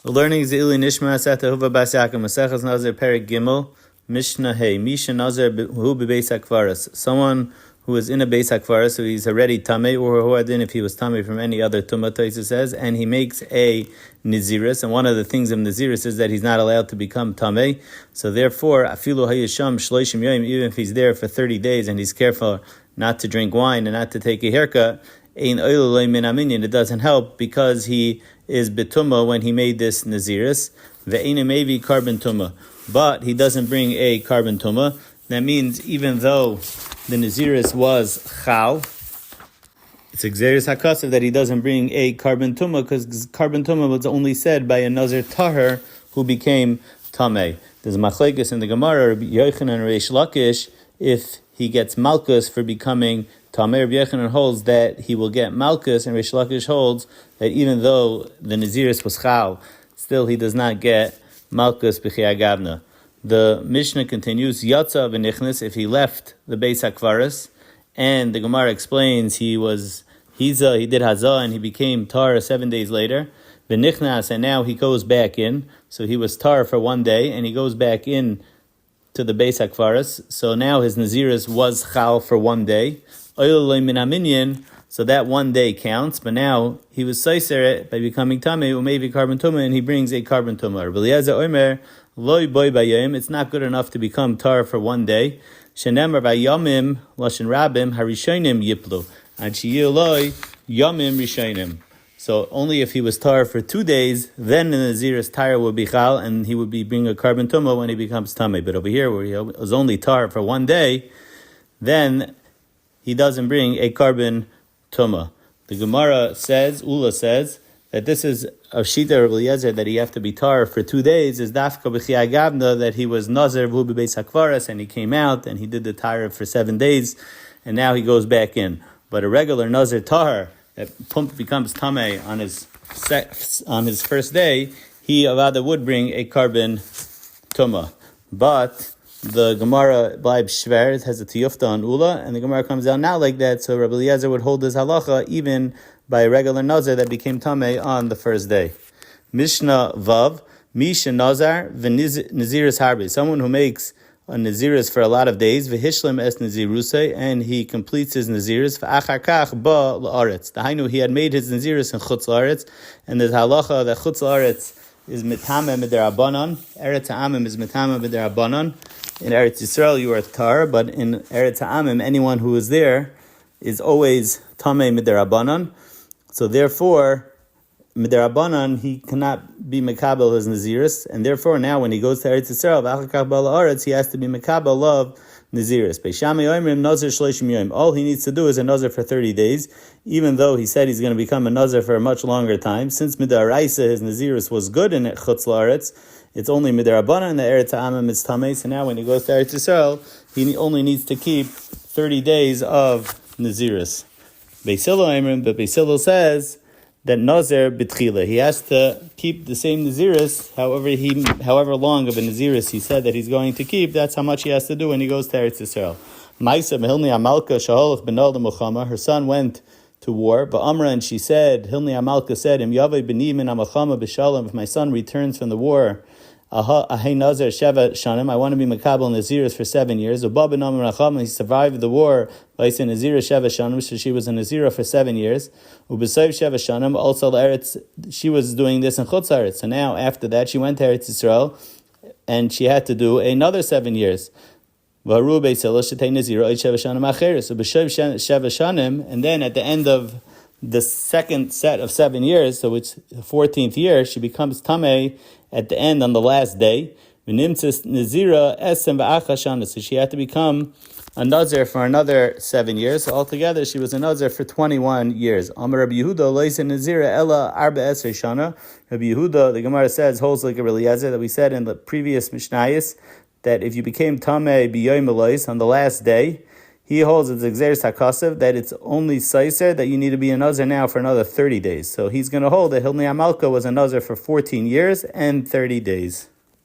The learning is Ili Nishmas Etta Ahuva Bas Yaakov Maseches Nazir Perik Gimel Mishna Hey Misha Nazir Hu Bebeis Hakvaras. Someone who is in a Beis Hakvaras, so he's already Tamei, or Huadin if he was Tamei from any other Tumah, Taisa says, and he makes a Naziris, and one of the things of Naziris is that he's not allowed to become Tamei. So therefore, Afilu Hayisham Shloimie Yomi, even if he's there for 30 days and he's careful not to drink wine and not to take a haircut, it doesn't help because he is betuma when he made this naziris. Ve'ena maybe carbon tuma, but he doesn't bring a carbon tuma. That means even though the naziris was chal, it's exeris hakasav that he doesn't bring a carbon tuma because carbon tuma was only said by a nazir tahar who became tamei. There's a machlekes in the Gemara, Rabbi Yochanan and Reish Lakish, if he gets malchus for becoming Tamei. Rabbi Yochanan holds that he will get malchus, and Reish Lakish holds that even though the naziris was chal, still he does not get malchus b'chiyah gavna. The Mishnah continues, Yatza v'nichnis, if he left the Beis HaKvaras, and the Gemara explains he did hazah, and he became tar 7 days later, v'nichnas, and now he goes back in, so he was tar for 1 day, and he goes back in to the Beis HaKvaras, so now his naziris was chal for 1 day, so that 1 day counts, but now he was seiser by becoming tamei, umayvi carbon tuma, and he brings a carbon tuma. It's not good enough to become tar for 1 day. Shenemar vayamim lashon rabim harishonim yiplu, and shiyiloi yamim rishonim. So only if he was tar for 2 days, then the naziris tar would be chal, and he would be bringing a carbon tuma when he becomes tamei. But over here, where he was only tar for 1 day, then he doesn't bring a carbon tuma. The Gemara says, Ula says, that this is a shita of Eliezer that he have to be tar for 2 days, is dafka b'chiyah gavna, that he was nazir v'hu b'beis hakvaras, and he came out and he did the tar for 7 days, and now he goes back in. But a regular nazir tar that becomes tamei on his first day, he avada would bring a carbon tuma. But the Gemara Bleib Shver has a tiyufta on Ula, and the Gemara comes down not like that, so Rabbi Eliezer would hold his halacha even by a regular nazir that became tamei on the first day. Mishnah Vav, Misha Nazar v'Naziris Harbi, someone who makes a naziris for a lot of days, v'hishlim es nazirusei, and he completes his naziris, v'achar kach ba la'aretz. The Hainu, he had made his naziris in chutz la'aretz, and there's halacha that chutz la'aretz is mitame mid'erabanan, Eretz Ha'amim is mitame mid'erabanan. In Eretz Yisrael, you are tar, but in Eretz Ha'amim, anyone who is there is always tamei mid'erabanan. So therefore, mid'erabanan, he cannot be mekabel his naziris, and therefore now when he goes to Eretz Yisrael, he has to be mekabel of naziris. All he needs to do is a nazir for 30 days, even though he said he's going to become a nazir for a much longer time. Since mid'araisa, his naziris was good in chutz la'aretz, it's only mid'erabanan, and the Eretz Ha'amim is tamei. So now when he goes to Eretz Yisrael, he only needs to keep 30 days of naziris. Beis Hillel says that nazir b'tchila, he has to keep the same naziris, however long of a naziris he said that he's going to keep. That's how much he has to do when he goes to Eretz Yisrael. Ma'isa Hilni Amalka shaholach benol l'muchama. Her son went to war, but Amra, and she said, Hilni Amalka said, Im yavei b'ni min amachama b'shalom. If my son returns from the war, Ahei Nazir Sheva Shanim, I want to be Makabal Naziris for 7 years. Ubaba Nam Racham, he survived the war by saying Nazira Sheva Shanim, so she was a Nazira for 7 years. Ubasayv Sheva Shanim, also Eretz, she was doing this in Chutz Eretz. So now after that, she went to Eretz Yisrael, and she had to do another 7 years. Varu Beisila Shetei Nazira Sheva Shanim Acher. So B'Shev Sheva Shanim, and then at the end of the second set of 7 years, so it's the 14th year, she becomes Tamei at the end on the last day. So she had to become a Nazir for another 7 years. So altogether, she was a Nazir for 21 years. Amar Rabbi Yehuda, Loisa Nazira Ella Arba Esrei Shana. Rabbi Yehuda, the Gemara says, holds like a Eliezer that we said in the previous Mishnayos, that if you became Tamei B'yoyim Elois on the last day, he holds it's exeris hakasav that it's only seiser that you need to be a nazir now for another 30 days. So he's going to hold that Hilni Amalka was a nazir for 14 years and 30 days.